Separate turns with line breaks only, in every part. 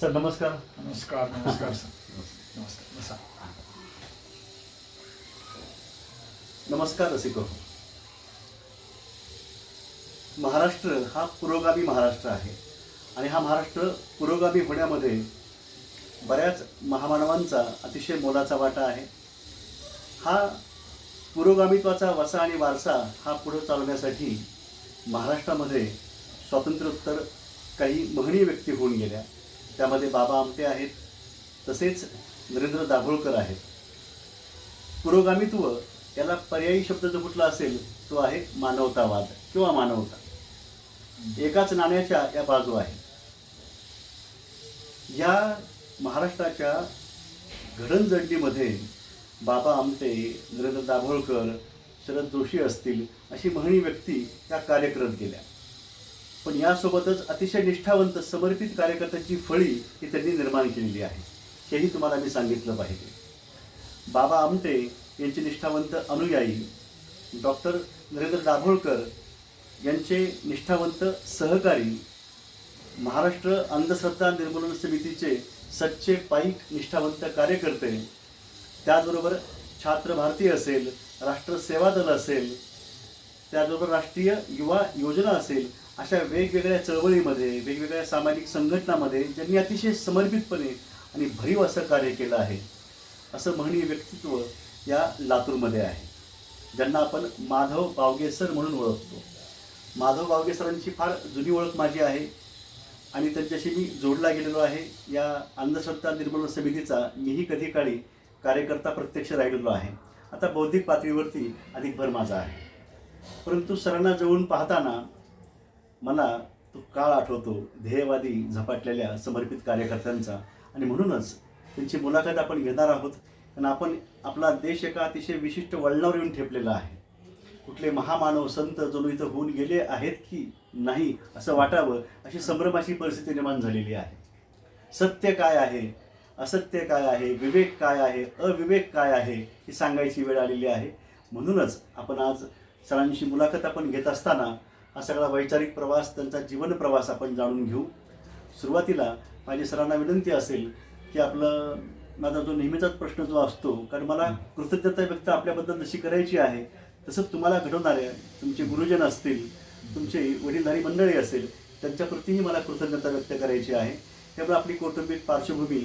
Sir नमस्कार.
नमस्कार. नमस्कार सर. नमस्कार. बसा.
नमस्कार रसिको. महाराष्ट्र हा पुरोगामी महाराष्ट्र आहे आणि हा महाराष्ट्र पुरोगामी होण्यामध्ये बऱ्याच महामानवांचा अतिशय मोलाचा वाटा आहे. हा पुरोगामित्वाचा वसा आणि वारसा हा पुढे चालवण्यासाठी महाराष्ट्रामध्ये स्वातंत्र्योत्तर काही महनीय व्यक्ती होऊन गेल्या. त्यामध्ये बाबा आमटे आहेत, तसेच नरेंद्र दाभोळकर आहेत. पुरोगामित्व याला पर्यायी शब्द जो कुठला असेल तो आहे मानवतावाद किंवा मानवता. एकाच नाण्याच्या या बाजू आहेत. या महाराष्ट्राच्या घडणजडणीमध्ये बाबा आमटे, नरेंद्र दाभोळकर, शरद जोशी असतील अशी महनीय व्यक्ती त्या कार्य करत गेल्या. पण यासोबतच अतिशय निष्ठावंत समर्पित कार्यकर्त्यांची फळी ही त्यांनी निर्माण केलेली आहे, हेही तुम्हाला मी सांगितलं पाहिजे. बाबा आमटे यांचे निष्ठावंत अनुयायी डॉक्टर नरेंद्र दाभोळकर यांचे निष्ठावंत सहकारी, महाराष्ट्र अंधश्रद्धा निर्मूलन समितीचे सच्चे पाईक निष्ठावंत कार्यकर्ते, त्याचबरोबर छात्र भारती असेल, राष्ट्र सेवा दल असेल, त्याचबरोबर राष्ट्रीय युवा योजना असेल, अशा वेगवेगळ्या चळवळीमध्ये, वेगवेगळ्या सामाजिक संघटनामध्ये ज्यांनी अतिशय समर्पितपणे आणि भरीव असं कार्य केलं आहे, असं महनीय व्यक्तित्व या लातूरमध्ये आहे, ज्यांना आपण माधव बावगे सर म्हणून ओळखतो. माधव बावगे सरांची फार जुनी ओळख माझी आहे आणि त्यांच्याशी मी जोडला गेलेलो आहे. या अंधश्रद्धा निर्मूलन समितीचा मीही कधी काळी कार्यकर्ता प्रत्यक्ष राहिलेलो आहे. आता बौद्धिक पातळीवरती अधिक भर माझा आहे. परंतु सरांना जवळून पाहताना मला तो काळ आठवतो, ध्येयवादी झपाटलेल्या समर्पित कार्यकर्त्यांचा. आणि म्हणूनच त्यांची मुलाखत आपण घेणार आहोत. कारण आपण आपला देश एका अतिशय विशिष्ट वळणावर येऊन ठेपलेला आहे. कुठले महामानव संत जणू इथं होऊन गेले आहेत की नाही असं वाटावं अशी संभ्रमाची परिस्थिती निर्माण झालेली आहे. सत्य काय आहे, असत्य काय आहे, विवेक काय आहे, अविवेक काय आहे ही सांगायची वेळ आलेली आहे. म्हणूनच आपण आज सरांची मुलाखत आपण घेत असताना हा सगळा वैचारिक प्रवास, त्यांचा जीवन प्रवास आपण जाणून घेऊ. सुरुवातीला माझी सरांना विनंती असेल की माझा जो नेहमीचाच प्रश्न जो असतो, कारण मला कृतज्ञता व्यक्त आपल्याबद्दल जशी करायची आहे तसंच तुम्हाला घडवणारे तुमचे गुरुजन असतील, तुमचे वडीलधारी मंडळी असेल, त्यांच्याप्रतीही मला कृतज्ञता व्यक्त करायची आहे. त्यामुळे आपली कौटुंबिक पार्श्वभूमी,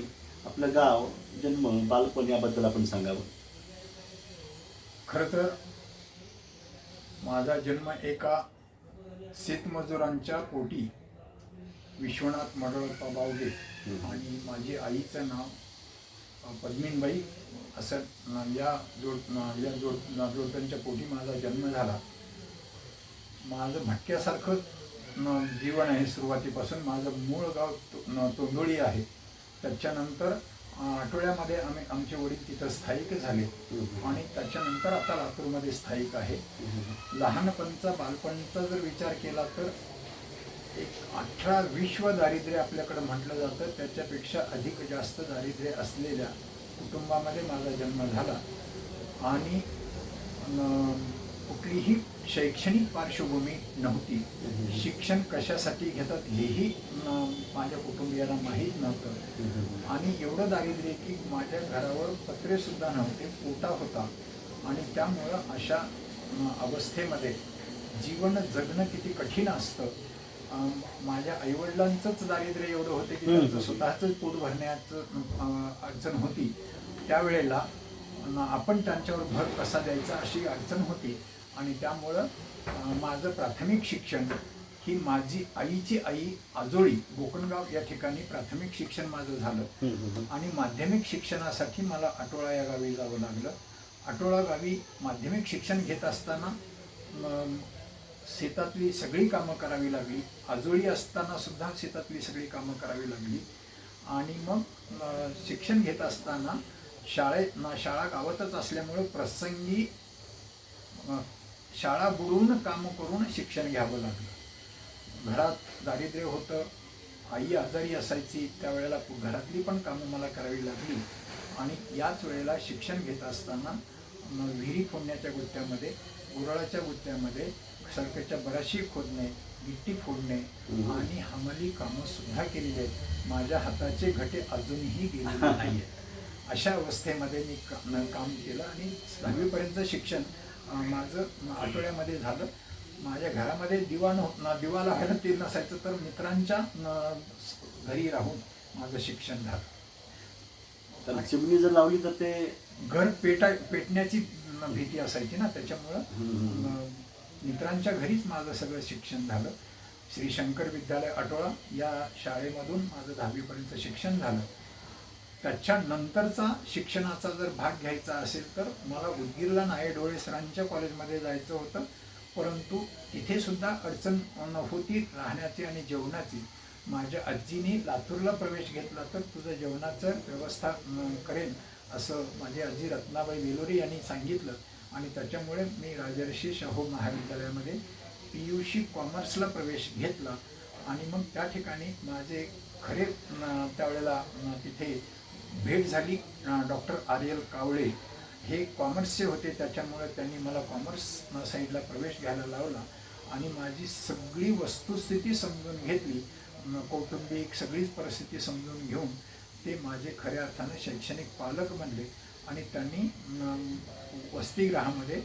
आपलं गाव, जन्म, बालपण याबद्दल आपण सांगावं.
खरं तर माझा जन्म एका शेतमजुरांच्या पोटी, विश्वनाथ मडळप्पा बावगे, आणि माझी आईचं नाव पद्मिनीबाई असं या जोडप्यांच्या पोटी माझा जन्म झाला. माझं भटक्यासारखं जीवन आहे सुरुवातीपासून. माझं मूळ गाव तोंडोळी आहे. त्याच्यानंतर आठवड्यामध्ये आमचे वडील तिथं स्थायिक झाले आणि त्याच्यानंतर आता लातूरमध्ये स्थायिक आहे. लहानपणचा, बालपणचा जर विचार केला तर एक 18 विश्व दारिद्र्य आपल्याकडं म्हटलं जातं, त्याच्यापेक्षा अधिक जास्त दारिद्र्य असलेल्या कुटुंबामध्ये माझा जन्म झाला. आणि कुठलीही शैक्षणिक पार्श्वभूमी नव्हती. शिक्षण कशासाठी घेतात हेही माझ्या कुटुंबियाला माहीत नव्हतं. आणि एवढं दारिद्र्य की माझ्या घरावर पत्रेसुद्धा नव्हते, पोटा होता. आणि त्यामुळं अशा अवस्थेमध्ये जीवन जगणं किती कठीण असतं. माझ्या आईवडिलांचंच दारिद्र्य एवढं होतं की त्यांचं स्वतःचंच पोट भरण्याचं अडचण होती. त्यावेळेला आपण त्यांच्यावर भर कसा द्यायचा अशी अडचण होती. आणि त्यामुळं माझं प्राथमिक शिक्षण ही माझी आईची आई आजोळी गोकणगाव या ठिकाणी प्राथमिक शिक्षण माझं झालं. आणि माध्यमिक शिक्षणासाठी मला आटोळा या गावी जावं लागलं. आटोळा गावी माध्यमिक शिक्षण घेत असताना शेतातली सगळी कामं करावी लागली. आजोळी असताना सुद्धा शेतातली सगळी कामं करावी लागली. आणि मग शिक्षण घेत असताना शाळा गावातच असल्यामुळे प्रसंगी शाळा बुडवून कामं करून शिक्षण घ्यावं लागलं. घरात दारिद्र्य होतं, आई आजारी असायची, त्यावेळेला घरातली पण कामं मला करावी लागली. आणि याच वेळेला शिक्षण घेत असताना विहिरी फोडण्याच्या गुत्त्यामध्ये गुराळाच्या गुत्त्यामध्ये सर्कलच्या बराचशी खोदणे, गिट्टी फोडणे आणि हमाली कामं सुद्धा केलेली आहेत. माझ्या हाताचे घटे अजूनही गेलेले नाही आहेत. अशा अवस्थेमध्ये मी काम केलं आणि 10वीपर्यंत शिक्षण माझं आठवड्यामध्ये झालं. माझ्या घरामध्ये दिवा लावायला तेल नसायचं, तर मित्रांच्या घरी राहून माझं शिक्षण झालं.
तर चिमणी जर लावली तर ते
घर पेटण्याची भीती असायची ना, त्याच्यामुळं मित्रांच्या घरीच माझं सगळं शिक्षण झालं. श्री शंकर विद्यालय अटोळा या शाळेमधून माझं 10वीपर्यंत शिक्षण झालं. त्याच्यानंतरचा शिक्षणाचा जर भाग घ्यायचा असेल तर मला उदगीरला नाये डोळे सरांच्या कॉलेजमध्ये जायचं होतं, परंतु तिथे सुद्धा अडचण होती राहण्याची आणि जेवणाची. माझ्या आजीने लातूरला प्रवेश घेतला तर तुझं जेवणाचं व्यवस्था करेन असं माझी आजी रत्नाबाई वेलोरी यांनी सांगितलं आणि त्याच्यामुळे मी राजर्षी शाहू महाविद्यालयामध्ये PUC कॉमर्सला प्रवेश घेतला आणि मग त्या ठिकाणी माझे खरे त्यावेळेला तिथे भेट झाली. डॉक्टर RL कावळे हे कॉमर्सचे होते, त्याच्यामुळे त्यांनी मला कॉमर्स साईडला प्रवेश घ्यायला लावला आणि माझी सगळी वस्तुस्थिती समजून घेतली, कौटुंबिक सगळीच परिस्थिती समजून घेऊन ते माझे खऱ्या अर्थाने शैक्षणिक पालक बनले आणि त्यांनी वसतिगृहामध्ये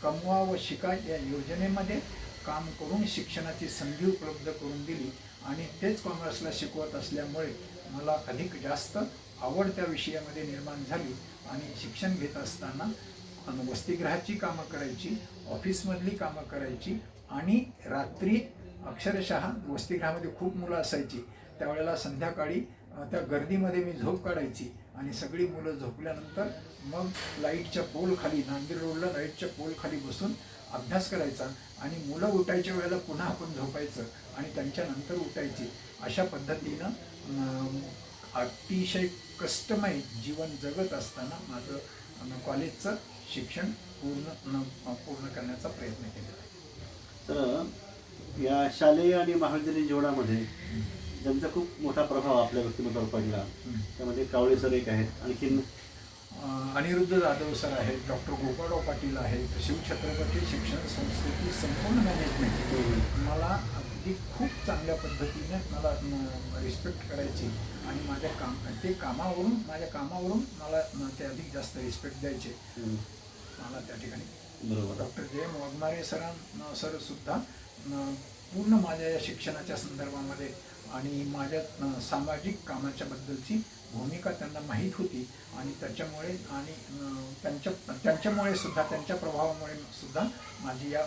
कमवा व शिका या योजनेमध्ये काम करून शिक्षणाची संधी उपलब्ध करून दिली आणि तेच कॉमर्सला शिकवत असल्यामुळे मला अधिक जास्त आवड त्या विषयामध्ये निर्माण झाली आणि शिक्षण घेत असताना वसतिगृहाची कामं करायची, ऑफिसमधली कामं करायची आणि रात्री अक्षरशः वसतिगृहामध्ये खूप मुलं असायची, त्यावेळेला संध्याकाळी त्या गर्दीमध्ये मी झोप काढायची आणि सगळी मुलं झोपल्यानंतर मग लाईटच्या पोलखाली, नांदेड रोडला लाईटच्या पोलखाली बसून अभ्यास करायचा आणि मुलं उठायच्या वेळेला पुन्हा आपण झोपायचं आणि त्यांच्यानंतर उठायची. अशा पद्धतीनं अतिशय कष्टमय जीवन जगत असताना माझं कॉलेजचं शिक्षण पूर्ण करण्याचा प्रयत्न केलेला आहे.
तर या शालेय आणि महाविद्यालयीन जीवनामध्ये ज्यांचा खूप मोठा प्रभाव आपल्या व्यक्तिमत्वावर पडला त्यामध्ये कावळे सर एक आहेत, आणखीन
अनिरुद्ध जाधव सर आहेत, डॉक्टर गोपाळराव पाटील आहेत, शिवछत्रपती शिक्षण संस्थेची संपूर्ण मॅनेजमेंट मला अगदी खूप चांगल्या पद्धतीने मला रिस्पेक्ट करायची आणि माझ्या माझ्या कामावरून मला ते अधिक जास्त रिस्पेक्ट द्यायचे मला त्या ठिकाणी.
बरोबर.
डॉक्टर JM वाघमारे सर सुद्धा पूर्ण माझ्या या शिक्षणाच्या संदर्भामध्ये आणि माझ्या सामाजिक कामाच्या बद्दलची भूमिका त्यांना माहीत होती आणि त्याच्यामुळे आणि त्यांच्यामुळे सुद्धा, त्यांच्या प्रभावामुळे सुद्धा माझी या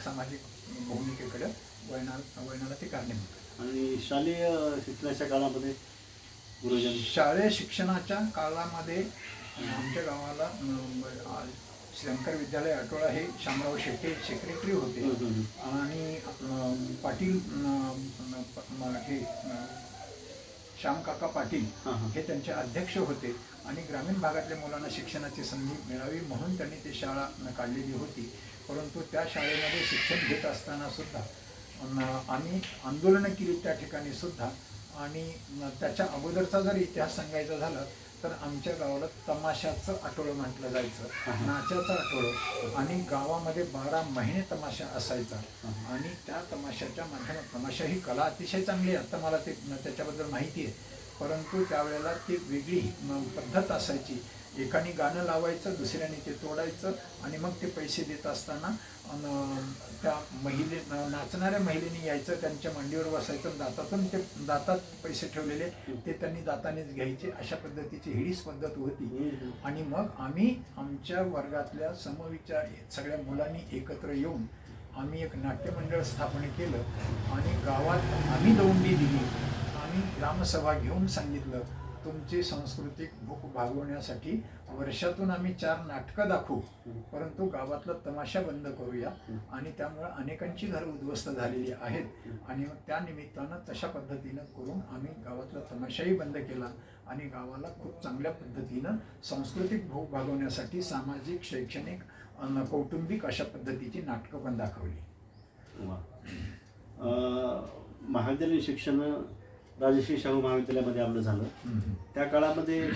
सामाजिक भूमिकेकडे वळणाला ते कारणीभूत.
आणि शालेय शिक्षणाच्या काळामध्ये गुरुजन
शालेय शिक्षणाच्या काळामध्ये आमच्या गावाला शंकर विद्यालय अटोळा हे शामराव शेट्टे सेक्रेटरी होते आणि पाटील हे श्यामकाका पाटील हे त्यांचे अध्यक्ष होते आणि ग्रामीण भागातल्या मुलांना शिक्षणाची संधी मिळावी म्हणून त्यांनी ती शाळा काढलेली होती. परंतु त्या शाळेमध्ये शिक्षण घेत असताना सुद्धा आम्ही आंदोलनं केली त्या ठिकाणी सुद्धा आणि त्याच्या अगोदरचा जर इतिहास सांगायचा झाला तर आमच्या गावाला तमाशाचं आठवडं म्हटलं जायचं, नाचाचं आठवडं आणि गावामध्ये 12 महिने तमाशा असायचा आणि त्या तमाशाच्या माध्यमात तमाशा ही कला अतिशय चांगली आहे, आता मला ते त्याच्याबद्दल माहिती आहे, परंतु त्यावेळेला ती वेगळी पद्धत असायची. एकाने गाणं लावायचं, दुसऱ्याने ते तोडायचं आणि मग ते पैसे देत असताना त्या नाचणाऱ्या महिलेने यायचं, त्यांच्या मांडीवर बसायचं, दातात पैसे ठेवलेले ते त्यांनी दातानेच घ्यायचे. अशा पद्धतीची हिडीस पद्धत होती आणि मग आम्ही आमच्या वर्गातल्या समविचार सगळ्या मुलांनी एकत्र येऊन आम्ही एक नाट्यमंडळ स्थापन केलं आणि गावात आम्ही दौंडी दिली. आम्ही ग्रामसभा घेऊन सांगितलं तुमची सांस्कृतिक भूक भागवण्यासाठी वर्षातून आम्ही 4 नाटकं दाखवू, परंतु गावातला तमाशा बंद करूया आणि त्यामुळे अनेकांची घरं उद्ध्वस्त झालेली आहेत आणि मग त्या निमित्तानं तशा पद्धतीनं करून आम्ही गावातला तमाशाही बंद केला आणि गावाला खूप चांगल्या पद्धतीनं सांस्कृतिक भूक भागवण्यासाठी सामाजिक, शैक्षणिक, कौटुंबिक अशा पद्धतीची नाटकं पण दाखवली.
महाविद्यालयीन शिक्षण राजश्री शाहू महाविद्यालयामध्ये आपलं झालं. त्या काळामध्ये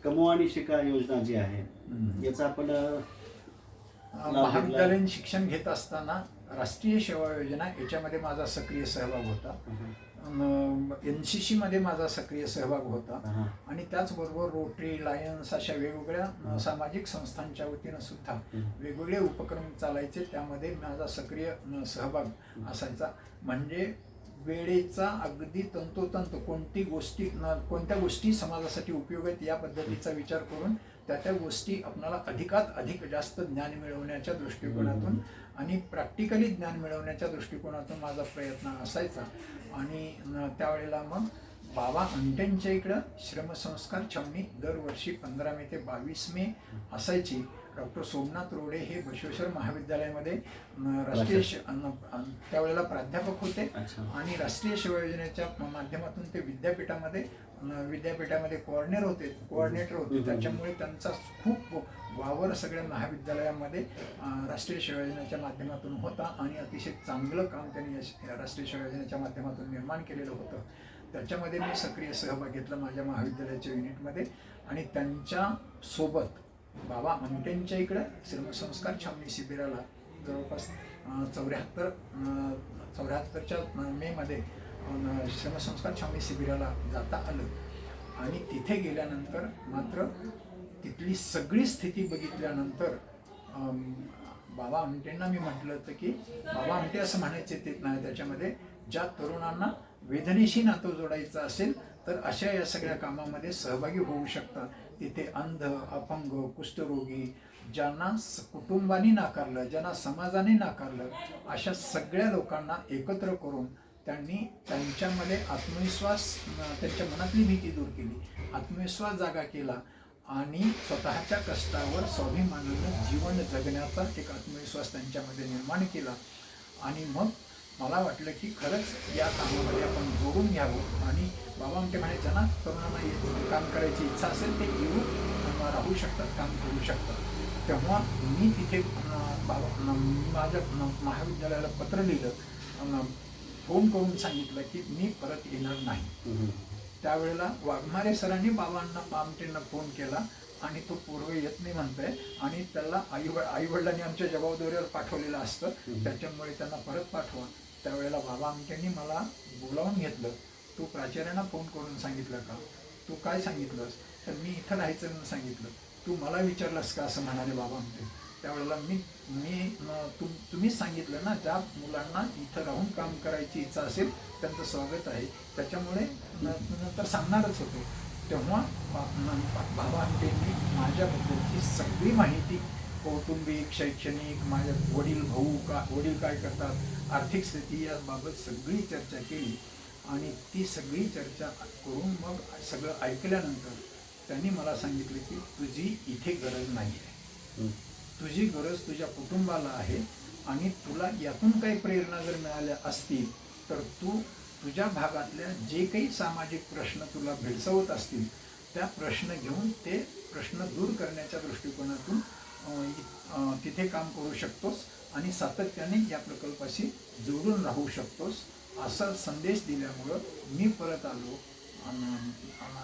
कमवा आणि शिका योजना जी आहे याचा आपण
महाविद्यालयीन शिक्षण घेत असताना राष्ट्रीय सेवा योजना याच्यामध्ये माझा सक्रिय सहभाग होता. NCC मध्ये माझा सक्रिय सहभाग होता. आणि त्याचबरोबर रोटरी, लायन्स अशा वेगवेगळ्या सामाजिक संस्थांच्या वतीनं सुद्धा वेगवेगळे उपक्रम चालायचे. त्यामध्ये माझा सक्रिय सहभाग असायचा. म्हणजे वेळेचा अगदी तंतोतंत कोणत्या गोष्टी समाजासाठी उपयोग आहेत या पद्धतीचा विचार करून त्या गोष्टी आपणाला अधिकात अधिक जास्त ज्ञान मिळवण्याच्या दृष्टिकोनातून आणि प्रॅक्टिकली ज्ञान मिळवण्याच्या दृष्टिकोनातून माझा प्रयत्न असायचा. आणि त्यावेळेला मग बाबा अंटेंच्या इकडं श्रमसंस्कार छावणी दरवर्षी 15 मे ते 22 मे असायची. डॉक्टर सोमनाथ रोडे हे बसवेश्वर महाविद्यालयामध्ये राष्ट्रीय त्यावेळेला प्राध्यापक होते. आणि राष्ट्रीय सेवा योजनेच्या माध्यमातून ते विद्यापीठामध्ये कोऑर्डिनेटर होते. त्याच्यामुळे त्यांचा खूप वावर सगळ्या महाविद्यालयामध्ये राष्ट्रीय सेवा योजनेच्या माध्यमातून होता. आणि अतिशय चांगलं काम त्यांनी राष्ट्रीय सेवा योजनेच्या माध्यमातून निर्माण केलेलं होतं. त्याच्यामध्ये मी सक्रिय सहभाग घेतला माझ्या महाविद्यालयाच्या युनिटमध्ये. आणि त्यांच्या सोबत बाबा अंटेंच्या इकडं श्रमसंस्कार छावणी शिबिराला जवळपास 74च्या मेमध्ये श्रमसंस्कार छावणी शिबिराला जाता आलं. आणि तिथे गेल्यानंतर मात्र तिथली सगळी स्थिती बघितल्यानंतर बाबा अंटेंना मी म्हटलं होतं की बाबा अंटे असं म्हणायचे ते नाही, त्याच्यामध्ये ज्या तरुणांना वेदनेशी नातं जोडायचं असेल तर अशा या सगळ्या कामामध्ये सहभागी होऊ शकतात. तिथे अंध, अपंग, कुष्ठरोगी, ज्यांना कुटुंबाने नाकारलं, ज्यांना समाजाने नाकारलं, अशा सगळ्या लोकांना एकत्र करून त्यांनी त्यांच्यामध्ये आत्मविश्वास, त्यांच्या मनातली भीती दूर केली, आत्मविश्वास जागा केला आणि स्वतःच्या कष्टावर स्वाभिमानानं जीवन जगण्याचा एक आत्मविश्वास त्यांच्यामध्ये निर्माण केला. आणि मग मला वाटलं की खरंच या कामामध्ये आपण जोडून घ्यावं. आणि बाबा आमटे म्हणायचं ना, तरुणांना काम करायची इच्छा असेल ते येऊन राहू शकतात, काम करू शकतात. तेव्हा मी तिथे माझ्या महाविद्यालयाला पत्र लिहिलं, फोन करून सांगितलं की मी परत येणार नाही. त्यावेळेला वाघमारे सरांनी बाबांना आमटेंना फोन केला आणि तो पूर्व येत नाही म्हणतोय आणि त्याला आईवडिलांनी आमच्या जबाबदारीवर पाठवलेलं असतं, त्याच्यामुळे त्यांना परत पाठवा. त्यावेळेला बाबा आमटेंनी मला बोलावून घेतलं. तू प्राचार्यांना फोन करून सांगितलं का? तू काय सांगितलंस? तर मी इथं राहायचं म्हणून सांगितलं. तू मला विचारलंस का असं म्हणाले बाबा आमटे. त्यावेळेला तुम्हीच सांगितलं ना, ज्या मुलांना इथं राहून काम करायची इच्छा असेल त्यांचं स्वागत आहे, त्याच्यामुळे नंतर सांगणारच होतो. तेव्हा बाबा आमटेंनी माझ्याबद्दलची सगळी माहिती, कौटुंबिक, शैक्षणिक, माझ्या वडील काय करतात, आर्थिक स्थिती याबाबत सगळी चर्चा केली. आणि ती सगळी चर्चा करून मग सगळं ऐकल्यानंतर त्यांनी मला सांगितलं की तुझी इथे गरज नाही आहे, तुझी गरज तुझ्या कुटुंबाला आहे. आणि तुला यातून काही प्रेरणा जर मिळाल्या असतील तर तू तुझ्या भागातल्या जे काही सामाजिक प्रश्न तुला भेडसावत असतील त्या प्रश्न घेऊन ते प्रश्न दूर करण्याच्या दृष्टिकोनातून तिथे काम करू शकतोस आणि सातत्याने या प्रकल्पाशी जोडून राहू शकतोस, असा संदेश दिल्यामुळं मी परत आलो.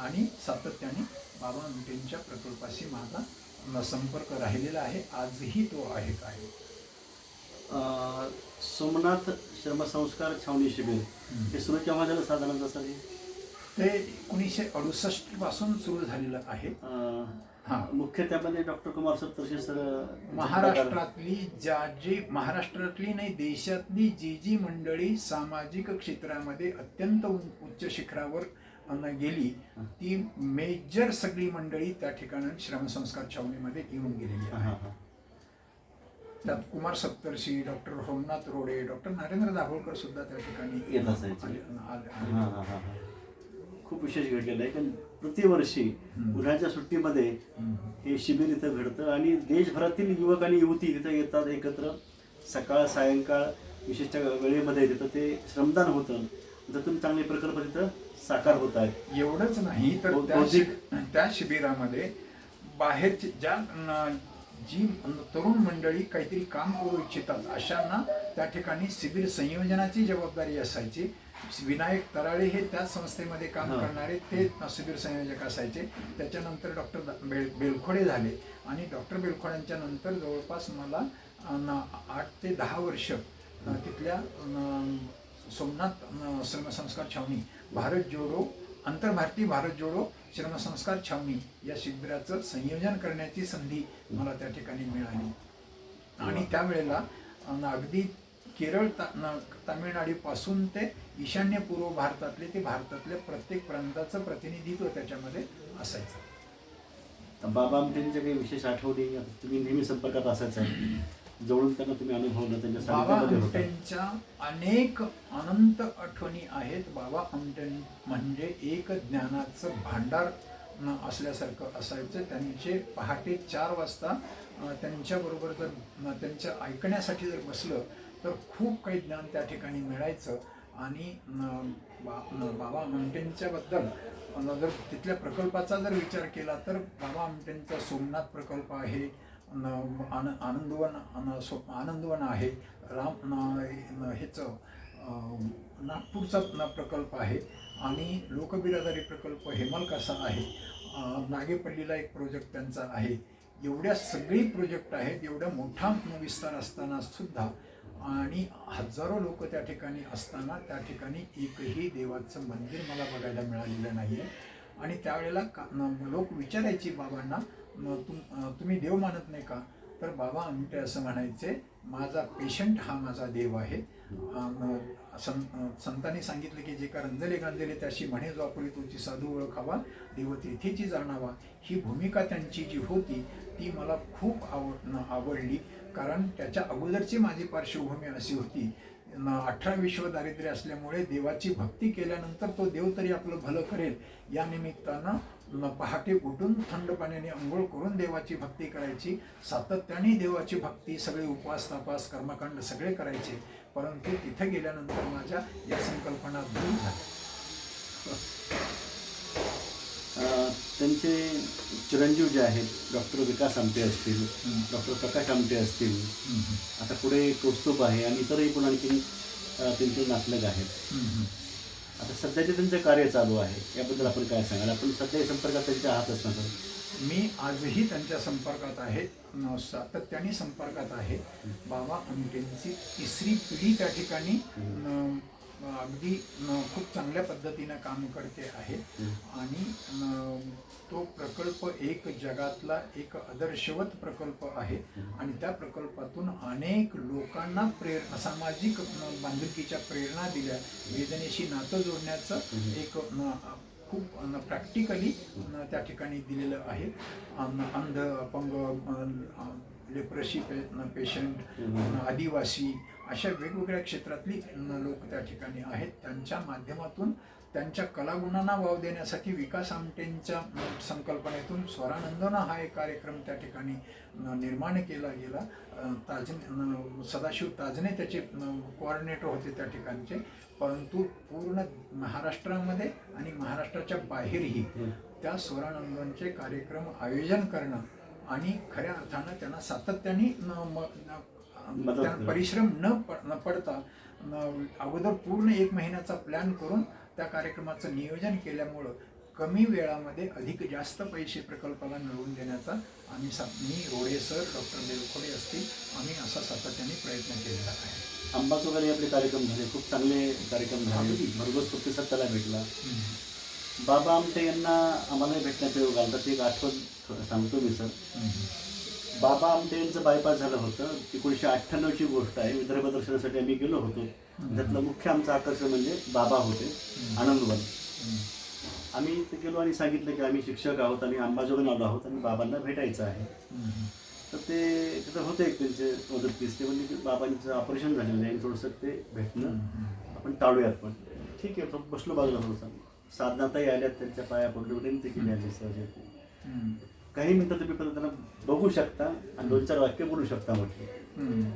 आणि सातत्याने बाबा अंटेंच्या प्रकल्पाशी माझा संपर्क राहिलेला आहे. आजही तो आहे काय.
सोमनाथ श्रमसंस्कार छावणी शिबिर हे सुरू केव्हा झालं साधारणतः सर?
ते 1968 पासून सुरू झालेलं आहे.
मुख्य त्यामध्ये डॉक्टर कुमार सप्तर्षी सर
महाराष्ट्रातली नाही देशातली जी मंडळी सामाजिक क्षेत्रामध्ये अत्यंत उच्च शिखरावर गेली ती मेजर सगळी मंडळी त्या ठिकाणी श्रमसंस्कार छावणीमध्ये येऊन गेलेली आहे. त्यात कुमार सप्तर्षी, डॉक्टर सोमनाथ रोडे, डॉक्टर नरेंद्र दाभोळकर सुद्धा त्या ठिकाणी
येत असायचे. खूप विशेष घडलेलं आहे कारण प्रतिवर्षी उन्हाळ्याच्या सुट्टीमध्ये हे शिबिर इथं घडतं आणि देशभरातील युवक आणि युवती तिथं येतात एकत्र. सकाळ सायंकाळ विशिष्ट वेळेमध्ये तिथं ते श्रमदान होतं. त्यातून चांगले प्रकल्प तिथं साकार होत आहेत.
एवढंच नाही तर त्या शिबिरामध्ये बाहेरचे जी तरुण मंडळी काहीतरी काम करू इच्छितात अशांना त्या ठिकाणी शिबिर संयोजनाची जबाबदारी असायची. विनायक तराळे हे त्याच संस्थेमध्ये काम करणारे ते शिबिर संयोजक असायचे. त्याच्यानंतर डॉक्टर बेलखोडे झाले आणि डॉक्टर बेलखोड्यांच्या नंतर जवळपास मला 8 ते 10 वर्ष तिथल्या सोमनाथ श्रमसंस्कार छावणी भारत जोडो आंतरभारतीय भारत जोडो श्रमसंस्कार छावणी या शिबिराचं संयोजन करण्याची संधी मला त्या ठिकाणी मिळाली. आणि त्यावेळेला अगदी केरळ तामिळनाडूपासून ते ईशान्य पूर्व भारतातले ते भारतातल्या प्रत्येक प्रांताचं प्रतिनिधित्व त्याच्यामध्ये असायचं.
बाबा आमटेंच्या काही विशेष आठवणी तुम्ही नेहमी संपर्कात असायचा जवळून त्यांना तुम्ही अनुभवलं त्यांच्या
बाबा
सानिध्यामध्ये होता.
आमटेंच्या अनेक अनंत आठवणी आहेत. बाबा आमटे म्हणजे एक ज्ञानाचं भांडार असल्यासारखं असायचं. त्यांचे पहाटे 4 वाजता त्यांच्याबरोबर जर त्यांच्या ऐकण्यासाठी जर बसलं तर खूप काही ज्ञान त्या ठिकाणी मिळायचं. आणि बाबा आमटेंच्याबद्दल जर तिथल्या प्रकल्पाचा जर विचार केला तर बाबा आमटेंचा सोमनाथ प्रकल्प आहे, आनंदवन आहे, ह्याचं नागपूरचा प्रकल्प आहे आणि लोकबिरादरी प्रकल्प हेमलकसा आहे, नागेपल्लीला एक प्रोजेक्ट त्यांचा आहे. एवढ्या सगळी प्रोजेक्ट आहेत. एवढा मोठा विस्तार असताना सुद्धा आणि हजारो लोक त्या ठिकाणी असताना त्या ठिकाणी एकही देवाचं मंदिर मला बघायला मिळालेलं नाही आहे. आणि त्यावेळेला लोक विचारायची बाबांना, तुम्ही देव मानत नाही का? तर बाबा आमटे असं म्हणायचे, माझा पेशंट हा माझा देव आहे. संतांनी सांगितले की जे का रंजले गांजले त्याशी म्हणे जो आपुली तुझी साधू ओळखावा, देव तेथेची जाणावा. ही भूमिका त्यांची जी होती ती मला खूप आवडली. कारण त्याच्या अगोदरची माझी पार्श्वभूमी अशी होती, 18 विश्व दारिद्र्य असल्यामुळे देवाची भक्ती केल्यानंतर तो देव तरी आपलं भलं करेल या निमित्तानं पहाटे उठून थंड पाण्याने अंघोळ करून देवाची भक्ती करायची. सातत्याने देवाची भक्ती, सगळे उपवास तापास कर्मकांड सगळे करायचे. परंतु तिथे गेल्यानंतर माझ्या या संकल्पना दूर झाल्या.
त्यांचे चिरंजीव जे आहेत डॉक्टर विकास आमटे असतील, डॉक्टर प्रकाश आमटे असतील, आता पुढे कौस्तुभ आहे आणि इतरही पण आणखी त्यांचे नातलग आहेत. आता सध्याचे त्यांचं कार्य चालू आहे, याबद्दल आपण काय सांगाल? आपण सध्या संपर्कात त्यांच्या आहातच ना सर?
मी आजही त्यांच्या संपर्कात आहे, सातत्याने संपर्कात आहे. बाबा आमटेंची 3री पिढी त्या ठिकाणी अगदी खूप चांगल्या पद्धतीनं काम करते आहे. आणि तो प्रकल्प एक जगातला एक आदर्शवत प्रकल्प आहे. आणि त्या प्रकल्पातून अनेक लोकांना सामाजिक बांधिलकीच्या प्रेरणा दिल्या, वेदनेशी नातं जोडण्याचं एक खूप प्रॅक्टिकली त्या ठिकाणी दिलेलं आहे. अंध, अपंग, लेप्रसी पेशंट, आदिवासी अशा वेगवेगळ्या क्षेत्रातली लोक त्या ठिकाणी आहेत. त्यांच्या माध्यमातून त्यांच्या कलागुणांना वाव देण्यासाठी विकास आमटेंच्या संकल्पनेतून स्वरानंदन हा एक कार्यक्रम त्या ठिकाणी निर्माण केला गेला. सदाशिव ताजने त्याचे कोऑर्डिनेटर होते त्या ठिकाणचे. परंतु पूर्ण महाराष्ट्रामध्ये आणि महाराष्ट्राच्या बाहेरही त्या स्वरानंदनचे कार्यक्रम आयोजन करणं आणि खऱ्या अर्थानं त्यांना सातत्याने परिश्रम न पडता अगोदर पूर्ण 1 महिन्याचा प्लॅन करून त्या कार्यक्रमाचं नियोजन केल्यामुळं कमी वेळामध्ये अधिक जास्त पैसे प्रकल्पाला मिळवून देण्याचा मी रोडे सर, डॉक्टर बेलखोडे असतील, आम्ही असा सातत्याने प्रयत्न केलेला आहे.
अंबाजोगाई आपले कार्यक्रम झाले, खूप चांगले कार्यक्रम झाले, भरघोस प्रतिसाद त्याला भेटला. बाबा आमटे यांना आम्हाला भेटण्याचा योग आला. एक आठवण सांगतो मी सर. बाबा आमटे यांचं बायपास झालं होतं, 1998ची गोष्ट आहे. विदर्भ दर्शनासाठी आम्ही गेलो होतो. त्यातलं मुख्य आमचं आकर्षण म्हणजे बाबा होते, आनंदवन. आम्ही इथे गेलो आणि सांगितलं की आम्ही शिक्षक आहोत आणि अंबाजोगाईला आलो आहोत आणि बाबांना भेटायचं आहे. तर ते तिथं होते एक त्यांचे मदतनीस. ते म्हणजे की बाबांचं ऑपरेशन झालेलं आहे, थोडंसं ते भेटणं आपण टाळूयात. पण ठीक आहे, बसलो बाजूला थोडंसं. साधनाताई आल्यात, त्यांच्या पाया पडलो, विनंती केली आली सहज. काही मिनिटं तुम्ही पण त्यांना बघू शकता आणि 2-4 वाक्य बोलू शकता म्हटलं.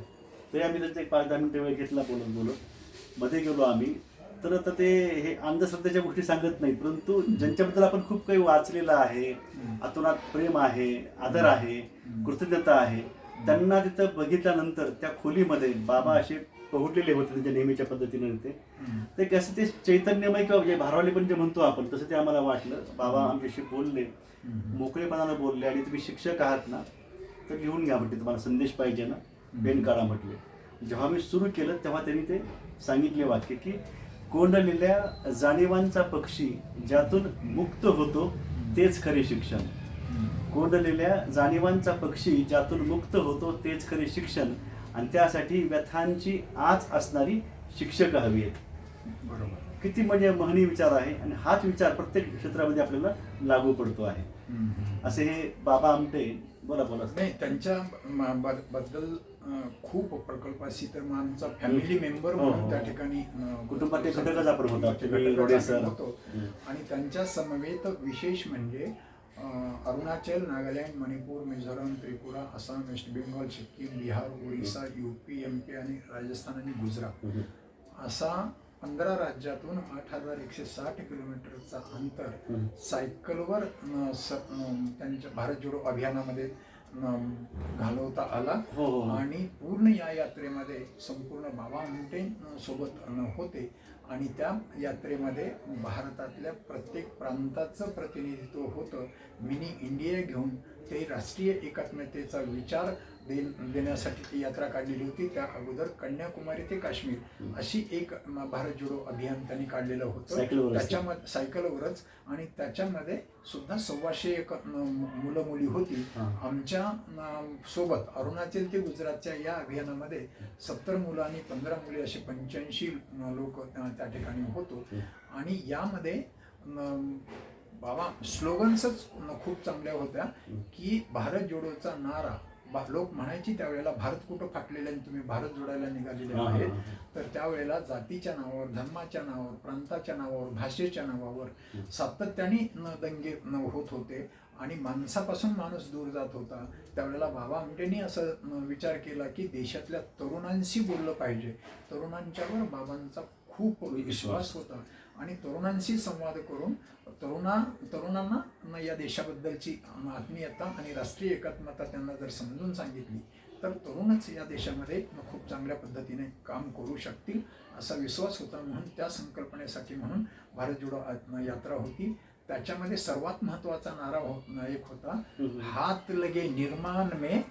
तरी आम्ही त्यांचा 5-10 मिनिटं वेळ घेतला बोलत मध्ये गेलो आम्ही. तर आता ते हे अंधश्रद्धेच्या गोष्टी सांगत नाहीत, परंतु ज्यांच्याबद्दल आपण खूप काही वाचलेलं आहे, आतोनात प्रेम आहे, आदर आहे, कृतज्ञता आहे, त्यांना तिथं बघितल्यानंतर त्या खोलीमध्ये बाबा असे पहुडलेले होते त्यांच्या नेहमीच्या पद्धतीने. ते कसं ते चैतन्यमय किंवा जे भारवाले पण जे म्हणतो आपण तसं ते आम्हाला वाटलं. बाबा आमच्याशी बोलले, मोकळेपणानं बोलले आणि तुम्ही शिक्षक आहात ना तर लिहून घ्या म्हटले, तुम्हाला संदेश पाहिजे ना पेन काढा म्हटले. जेव्हा मी सुरू केलं तेव्हा त्यांनी ते सांगितले वाक्य की कोंडलेल्या जाणीवांचा पक्षी ज्यातून मुक्त होतो तेच खरे शिक्षण. कोंडलेल्या जाणीवांचा पक्षी ज्यातून मुक्त होतो तेच खरे शिक्षण, आणि त्यासाठी व्यथांची आच असणारी शिक्षक हवी आहेत.
बरोबर.
किती म्हणजे महनी विचार आहे, आणि हाच विचार प्रत्येक क्षेत्रामध्ये आपल्याला लागू पडतो आहे. असे हे बाबा आमटे. बोला बोला.
नाही, त्यांच्या बद्दल खूप प्रकल्पाशी तर मग आमचा फॅमिली मेंबर म्हणून त्या ठिकाणी
कुटुंबाचे घटकच आपण होतो.
आणि त्यांच्या समवेत विशेष म्हणजे Arunachal, Nagaland, Manipur, Mizoram, Tripura, Assam, West Bengal, Sikkim, Bihar, Orissa, UP, MP आणि राजस्थान आणि गुजरात असा 15 राज्यातून 8,160 किलोमीटरचा अंतर सायकलवर त्यांच्या भारत जोडो अभियानामध्ये घालवता आला. आणि पूर्ण या यात्रेमध्ये संपूर्ण बाबा आमटे सोबत होते, आणि त्या यात्रेमध्ये भारतातल्या प्रत्येक प्रांताचं प्रतिनिधित्व होतं. मिनी इंडिया घेऊन ते राष्ट्रीय एकात्मतेचा विचार देण्यासाठी ती यात्रा काढलेली होती. त्या अगोदर कन्याकुमारी ते काश्मीर अशी एक भारत जोडो अभियान त्यांनी काढलेलं होतं. त्याच्यामध्ये सायकलवरच, आणि त्याच्यामध्ये सुद्धा 125 मुलं मुली होती. आमच्या सोबत अरुणाचल ते गुजरातच्या या अभियानामध्ये 70 मुलं आणि 15 मुली असे 85 लोक त्या ठिकाणी होतो. आणि यामध्ये बाबा स्लोगन्सच खूप चांगल्या होत्या की भारत जोडोचा नारा लोक म्हणायची त्यावेळेला, भारत कुठं फाटलेलं आणि तुम्ही भारत जोडायला निघालेले आहेत. तर त्यावेळेला जातीच्या नावावर, धर्माच्या नावावर, प्रांताच्या नावावर, भाषेच्या नावावर सातत्याने दंगे होत होते, आणि माणसापासून माणूस दूर जात होता. त्यावेळेला बाबा आमटेंनी असं विचार केला की देशातल्या तरुणांशी बोललं पाहिजे. तरुणांच्यावर बाबांचा खूप विश्वास होता, आणि तरुणांशी संवाद करून तरुणांना या देशाबद्दलची आत्मीयता आणि राष्ट्रीय एकात्मता त्यांना जर समजून सांगितली तर तरुणच या देशामध्ये खूप चांगल्या पद्धतीने काम करू शकतील असा विश्वास होता. म्हणून त्या संकल्पनेसाठी म्हणून भारत जोडो यात्रा होती. त्याच्यामध्ये सर्वात महत्त्वाचा नारा एक होता, हात लगे निर्माण में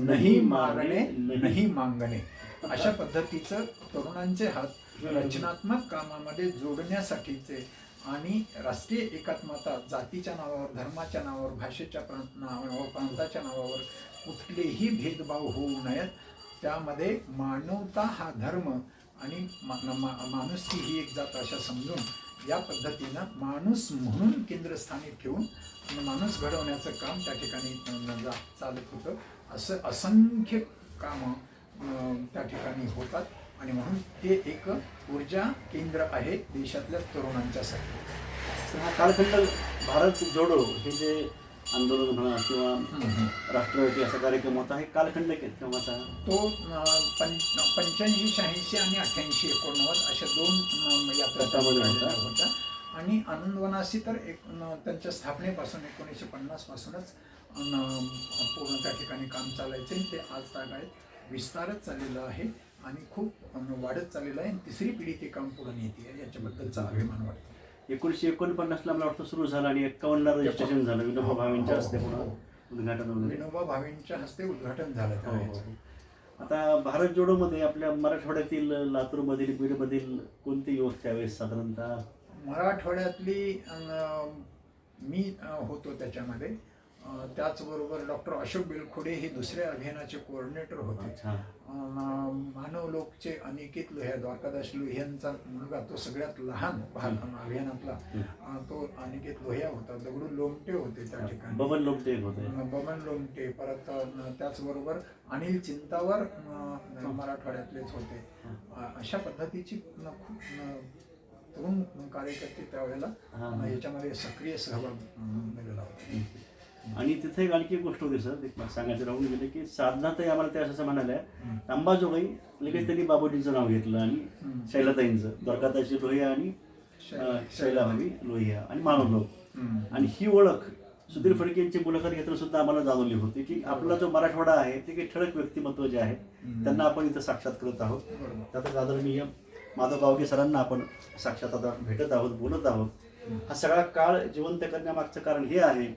नहीं मारणे नहीं मागणे. अशा पद्धतीचं तरुणांचे हात रचनात्मक कामामध्ये जोडण्यासाठीचे, आणि राष्ट्रीय एकात्मता जातीच्या नावावर, धर्माच्या नावावर, भाषेच्या नावावर, प्रांताच्या नावावर कुठलेही भेदभाव होऊ नयेत. त्यामध्ये मानवता हा धर्म आणि माणुसकी ही एक जात अशा समजून या पद्धतीनं माणूस म्हणून केंद्रस्थानी ठेवून माणूस घडवण्याचं काम त्या ठिकाणी चालत होतं. असं असंख्य कामं त्या ठिकाणी होतात, आणि म्हणून ते एक ऊर्जा केंद्र आहे देशातल्या तरुणांच्यासाठी.
हा कालखंड भारत जोडो हे जे आंदोलन म्हणा किंवा राष्ट्रवादी असा कार्यक्रम होता, हे कालखंड केव्हाचा?
तो 85, 86 आणि 88, 89 अशा 2 यात्रा होत्या. आणि आनंदवनासी तर त्यांच्या स्थापनेपासून 1950 पासूनच पूर्ण त्या ठिकाणी काम चालायचे, आणि ते आज तागायत विस्तारच चाललेलं आहे आणि खूप वाढत चाललेलं आहे. 3री पिढी ते काम पुढे नेते, याच्याबद्दलचा अभिमान वाटतो.
1949ला मला वाटतं सुरू झालं, आणि 51ला रजिस्ट्रेशन झालं. विनोबा भावेंच्या हस्ते उद्घाटन.
विनोबा भावेंच्या हस्ते उद्घाटन झालं.
आता भारत जोडोमध्ये आपल्या मराठवाड्यातील, लातूरमधील, बीडमधील कोणते युवक त्यावेळेस साधारणतः?
मराठवाड्यातली मी होतो त्याच्यामध्ये. त्याचबरोबर डॉक्टर अशोक बेलखोडे हे दुसऱ्या अभियानाचे कोऑर्डिनेटर होते. मानव लोकचे अनिकेत लोहिया, द्वारकादास लोहियांचा मुलगा, तो सगळ्यात लहान अभियानातला तो अनिकेत लोहिया होता. दगडू लोमटे होते त्या ठिकाणी,
बबन लोमटे होते.
बबन लोमटे. परत त्याचबरोबर अनिल चिंतावर मराठवाड्यातलेच होते. अशा पद्धतीची खूप तरुण कार्यकर्ते त्यावेळेला याच्यामध्ये सक्रिय सहभाग मिळाला होता.
आणि तिथे एक आणखी एक गोष्ट होती सर, सांगायचं राहून गेले की साधनाताई आम्हाला त्या असं म्हणाल्या, अंबाजोगाई लगेच त्यांनी बाबूजींचं नाव घेतलं, आणि शैलाताईंचं, द्वारकादासजी लोहिया आणि शैलाभावी लोहिया आणि मानव लोक. आणि ही ओळख सुधीर फडके यांची मुलाखत घेताना सुद्धा आम्हाला जाणवली होती की आपला जो मराठवाडा आहे ते काही ठळक व्यक्तिमत्व जे आहे त्यांना आपण इथं साक्षात करत आहोत. त्यातच आदरणीय माधव गावगे सरांना आपण साक्षात आता भेटत आहोत, बोलत आहोत. हा सगळा काळ जिवंत करण्यामागचं कारण हे आहे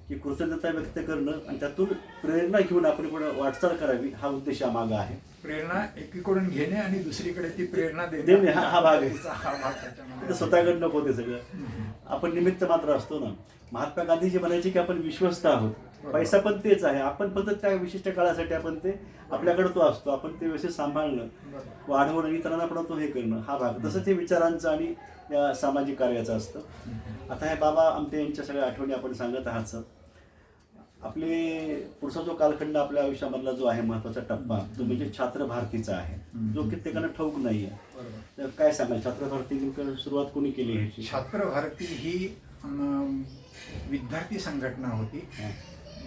की कृतज्ञता व्यक्त करणं आणि त्यातून प्रेरणा घेऊन आपण पुढे वाटचाल करावी हा उद्देश यामागं आहे.
प्रेरणा एकीकडून घेणे आणि दुसरीकडे ती प्रेरणा
देणे हा भाग आहे.
हा भाग त्याच्यामध्ये
ते स्वतःकडे नको ते सगळं. आपण निमित्त मात्र असतो ना. महात्मा गांधीजी म्हणायचे की आपण विश्वस्त आहोत. पैसा पण तेच आहे. आपण फक्त त्या विशिष्ट काळासाठी आपण ते आपल्याकडे तो असतो. आपण ते व्यवस्थित सांभाळणं, वाढवणं, इतरांना पण तो हे करणं हा भाग. तसंच हे विचारांचं आणि या सामाजिक कार्याचं असतं. आता हे बाबा आमटे यांच्या सगळ्या आठवणी आपण सांगत आहात सर. आपले पुढचा जो कालखंड आपल्या आयुष्यामधला जो आहे महत्त्वाचा टप्पा तो म्हणजे छात्र भारतीचा आहे, जो कित्येकांना ठाऊक नाही आहे. तर काय सांगाल, छात्र भारती नेमकं सुरुवात कोणी केली ह्याची?
छात्र भारती ही विद्यार्थी संघटना होती.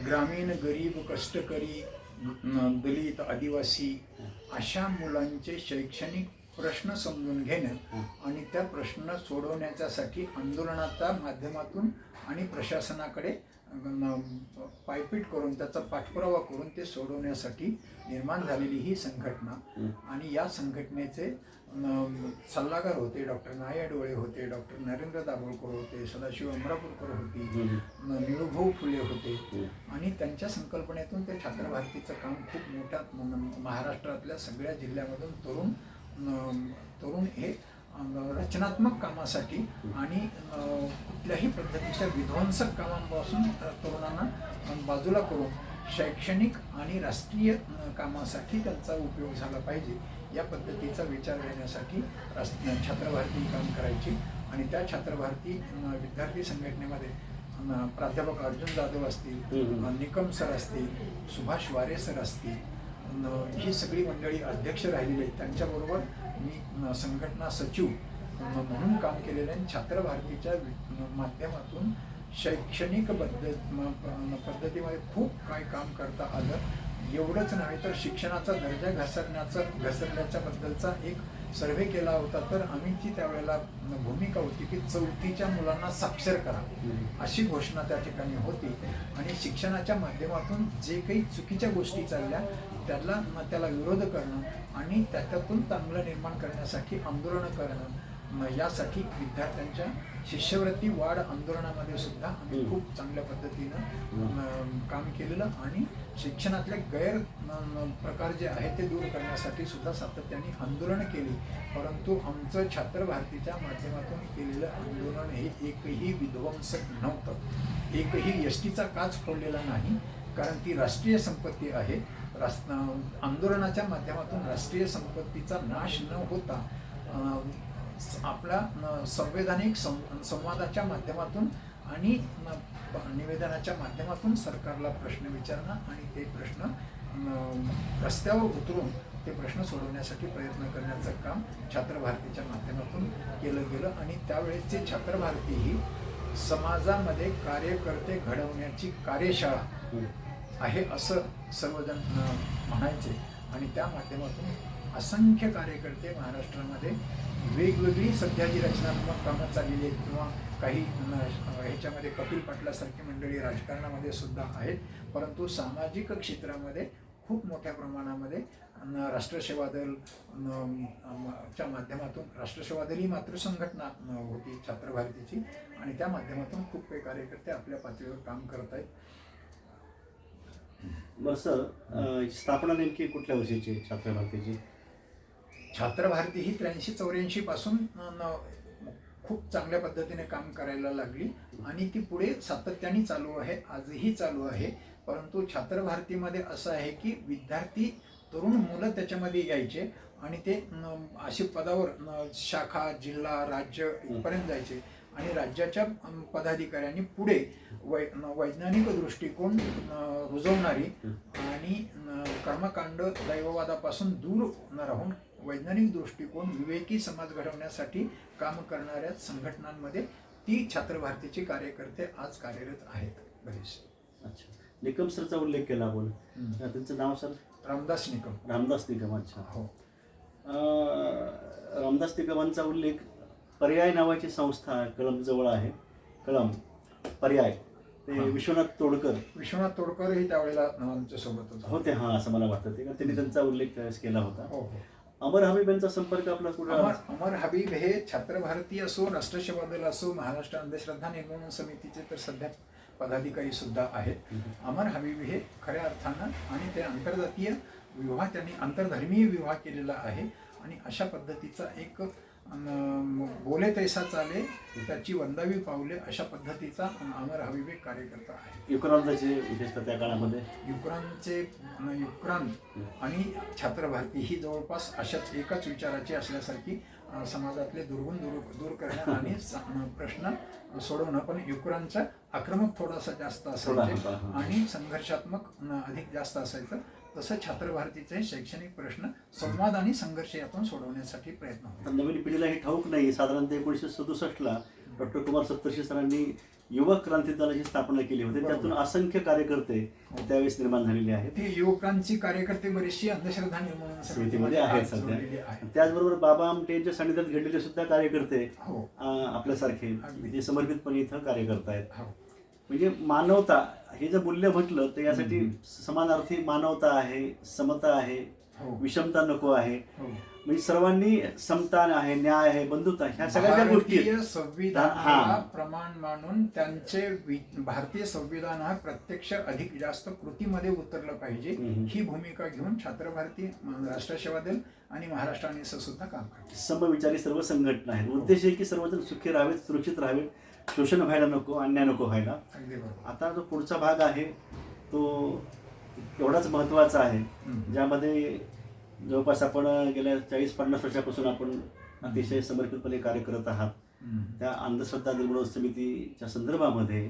ग्रामीण, गरीब, कष्टकरी, दलित, आदिवासी अशा मुलांचे शैक्षणिक प्रश्न समजून घेणं आणि त्या प्रश्न सोडवण्याच्यासाठी आंदोलनाच्या माध्यमातून आणि प्रशासनाकडे पायपीट करून त्याचा पाठपुरावा करून ते सोडवण्यासाठी निर्माण झालेली ही संघटना. आणि या संघटनेचे सल्लागार होते डॉक्टर नाया डोळे होते, डॉक्टर नरेंद्र दाभोळकर होते, सदाशिव अमरापूरकर होती, निळूभाऊ फुले होते. आणि त्यांच्या संकल्पनेतून ते छात्र भारतीचं काम खूप मोठ्या महाराष्ट्रातल्या सगळ्या जिल्ह्यामधून तरुण हे रचनात्मक कामासाठी आणि कुठल्याही पद्धतीच्या विध्वंसक कामांपासून तरुणांना बाजूला करून शैक्षणिक आणि राष्ट्रीय कामासाठी त्यांचा उपयोग झाला पाहिजे या पद्धतीचा विचार देण्यासाठी छात्र भारती काम करायची. आणि त्या छात्र भारती विद्यार्थी संघटनेमध्ये प्राध्यापक अर्जुन जाधव असतील, निकम सर असतील, सुभाष वारे सर असतील, ही सगळी मंडळी अध्यक्ष राहिलेली आहेत. त्यांच्याबरोबर मी संघटना सचिव म्हणून काम केलेलं आहे. छात्र भारतीच्या माध्यमातून शैक्षणिक पद्धतीमध्ये खूप काय काम करता आलं. एवढंच नव्हे तर शिक्षणाचा दर्जा घसरण्याच्या बद्दलचा एक सर्व्हे केला होता. तर आम्हीची त्यावेळेला भूमिका होती की 4थीच्या मुलांना साक्षर करा अशी घोषणा त्या ठिकाणी होती. आणि शिक्षणाच्या माध्यमातून जे काही चुकीच्या गोष्टी चालल्या त्याला विरोध करणं आणि त्याच्यातून चांगलं निर्माण करण्यासाठी आंदोलनं करणं, यासाठी विद्यार्थ्यांच्या शिष्यवृत्ती वाढ आंदोलनामध्ये सुद्धा आम्ही खूप चांगल्या पद्धतीनं काम केलेलं. आणि शिक्षणातले गैर प्रकार जे आहे ते दूर करण्यासाठी सुद्धा सातत्याने आंदोलनं केली. परंतु आमचं छात्र भारतीच्या माध्यमातून केलेलं आंदोलन हे एकही विध्वंसक नव्हतं. एकही एसटीचा काच फोडलेला नाही, कारण ती राष्ट्रीय संपत्ती आहे. आंदोलनाच्या माध्यमातून राष्ट्रीय संपत्तीचा नाश न होता आपल्या संवैधानिक संवादाच्या माध्यमातून आणि निवेदनाच्या माध्यमातून सरकारला प्रश्न विचारणं आणि ते प्रश्न रस्त्यावर उतरून ते प्रश्न सोडवण्यासाठी प्रयत्न करण्याचं काम छात्र भारतीच्या माध्यमातून केलं गेलं. आणि त्यावेळेसचे छात्र भारती ही समाजामध्ये कार्यकर्ते घडवण्याची कार्यशाळा आहे असं सर्वजण म्हणायचे. आणि त्या माध्यमातून असंख्य कार्यकर्ते महाराष्ट्रामध्ये वेगवेगळी सध्या जी रचनात्मक कामं चाललेली आहेत किंवा काही ह्याच्यामध्ये कपिल पाटलासारखी मंडळी राजकारणामध्ये सुद्धा आहेत, परंतु सामाजिक क्षेत्रामध्ये खूप मोठ्या प्रमाणामध्ये राष्ट्रसेवा दल च्या माध्यमातून, राष्ट्रसेवा दल ही मातृसंघटना होती छात्र भारतीची, आणि त्या माध्यमातून खूप काही कार्यकर्ते आपल्या पातळीवर काम करत आहेत.
बरं सर, स्थापना नेमकी कुठल्या वर्षीची छात्र भारतीची?
छात्र भारती ही 83-84 पासून खूप चांगल्या पद्धतीने काम करायला लागली आणि ती पुढे सातत्याने चालू आहे, आजही चालू आहे. परंतु छात्र भारतीमध्ये असं आहे की विद्यार्थी तरुण मुलं त्याच्यामध्ये यायचे आणि ते अशी पदावर शाखा, जिल्हा, राज्य इथपर्यंत जायचे आणि राज्याच्या पदाधिकाऱ्यांनी पुढे वैज्ञानिक दृष्टिकोन रुजवणारी आणि कर्मकांड दैववादापासून दूर राहून वैज्ञानिक दृष्टिकोन, विवेकी समाज घडवण्यासाठी काम करणाऱ्या संघटनांमध्ये ती छात्र भारतीचे कार्यकर्ते आज कार्यरत आहेत बरेच.
अच्छा, निकम सरचा उल्लेख केला आपण, त्यांचं नाव सर?
रामदास निकम.
रामदास निकम, अच्छा.
हो.
रामदास निकमांचा उल्लेख पर्याय नावाची संस्था कळंबजवळ आहे, कळंब पर्याय, ते विश्वनाथ तोडकर
ही त्यावेळेला आमच्यासोबत
होते. हां, असं मला वाटतं. ते त्यांनी त्यांचा उल्लेख केला होता.
हो हो.
अमर हबीब यांचा संपर्क आपला कुठं?
अमर हबीब हे छात्र भारती असो, राष्ट्रसेवा दल असो, महाराष्ट्र अंधश्रद्धा निर्मूलन समितीचे तर सध्या पदाधिकारी सुद्धा आहेत. अमर हबीबी हे खऱ्या अर्थानं आणि ते आंतरजातीय विवाह, त्यांनी आंतरधर्मीय विवाह केलेला आहे आणि अशा पद्धतीचा एक बोले तैसा चाले त्याची वंदावी पावले अशा पद्धतीचा अमर हबीब एक कार्यकर्ता आहे.
युक्रांतचे विशेषतः त्या काळामध्ये
युक्रांत आणि छात्र भारती ही जवळपास अशाच एकाच विचाराची असल्यासारखी समाजातले दुर्गुण दूर करणं आणि प्रश्न सोडवणं. पण युक्रांतचा आक्रमक थोडासा जास्त असायचे आणि संघर्षात्मक अधिक जास्त असायचं. तसं छात्र भारतीचे शैक्षणिक प्रश्न संवाद आणि संघर्ष यातून सोडवण्यासाठी प्रयत्न होता.
नवीन पिढीला हे ठाऊक नाही. साधारणतः 1967ला डॉक्टर कुमार सप्तर्षी सरांनी युवक क्रांती दलाची स्थापना केली होती. त्यातून असंख्य कार्यकर्ते त्यावेळेस निर्माण झालेले आहेत.
ते युवकांची कार्यकर्ते बरीचशी अंधश्रद्धा निर्मूलन
समितीमध्ये आहेत सध्या. त्याचबरोबर बाबा आमटे यांच्या सानिध्यात घडलेले सुद्धा कार्यकर्ते आपल्यासारखे जे समर्पितपणे इथं कार्य करतायत. म्हणजे मानवता हे जर मूल्य म्हटलं तर यासाठी समानार्थी मानवता आहे, समता आहे, विषमता नको आहे. म्हणजे सर्वांनी समता आहे, न्याय आहे, बंधुता ह्या सगळ्या गोष्टी
संविधानाला प्रमाण मानून त्यांचे भारतीय संविधान हा प्रत्यक्ष अधिक जास्त कृतीमध्ये उतरलं पाहिजे ही भूमिका घेऊन छात्र भारती, राष्ट्र सेवा दल आणि महाराष्ट्र आणि सुद्धा काम करते.
समविचारी सर्व संघटना आहेत. उद्देश आहे की सर्वजण सुखी राहावेत, सुरक्षित राहावेत, शोषण व्हायला नको, अन्याय नको व्हायला. आता जो पुढचा भाग आहे तो एवढाच महत्त्वाचा आहे, ज्यामध्ये जवळपास आपण गेल्या 40-50 वर्षापासून आपण अतिशय समर्पितपणे कार्य करत आहात. त्या अंधश्रद्धा निर्मूलन समितीच्या संदर्भामध्ये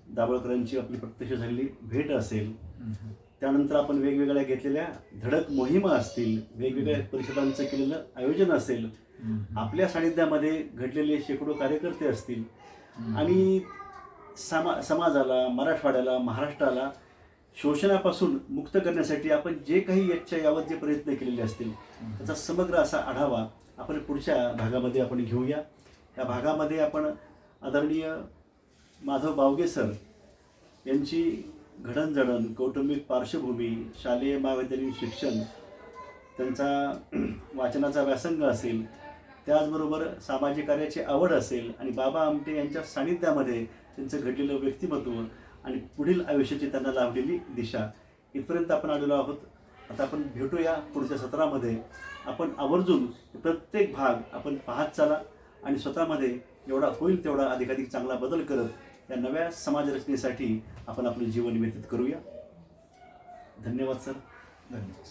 दाभोळकरांची आपली प्रत्यक्ष झालेली भेट असेल, त्यानंतर आपण वेगवेगळ्या घेतलेल्या धडक मोहिमा असतील, वेगवेगळ्या परिषदांचं केलेलं आयोजन असेल, आपल्या सानिध्यामध्ये घडलेले शेकडो कार्यकर्ते असतील आणि समाजाला, मराठवाड्याला, महाराष्ट्राला शोषणापासून मुक्त करण्यासाठी आपण जे काही याच्या यावत जे प्रयत्न केलेले असतील त्याचा समग्र असा आढावा आपण पुढच्या भागामध्ये आपण घेऊया. या भागामध्ये आपण आदरणीय माधव बावगे सर यांची घडणजडण, कौटुंबिक पार्श्वभूमी, शालेय महाविद्यालयीन शिक्षण, त्यांचा वाचनाचा व्यासंग असेल, त्याचबरोबर सामाजिक कार्याची आवड असेल आणि बाबा आमटे यांच्या सानिध्यामध्ये त्यांचं घडलेलं व्यक्तिमत्व आणि पुढील आयुष्याची त्यांना लाभलेली दिशा, इथपर्यंत आपण आलेलो आहोत. आता आपण भेटूया पुढच्या सत्रामध्ये. आपण आवर्जून प्रत्येक भाग आपण पाहत चला आणि स्वतःमध्ये एवढा होईल तेवढा अधिकाधिक चांगला बदल करत या नव्या समाजरचनेसाठी आपण आपले जीवन व्यतीत करूया. धन्यवाद सर.
धन्यवाद.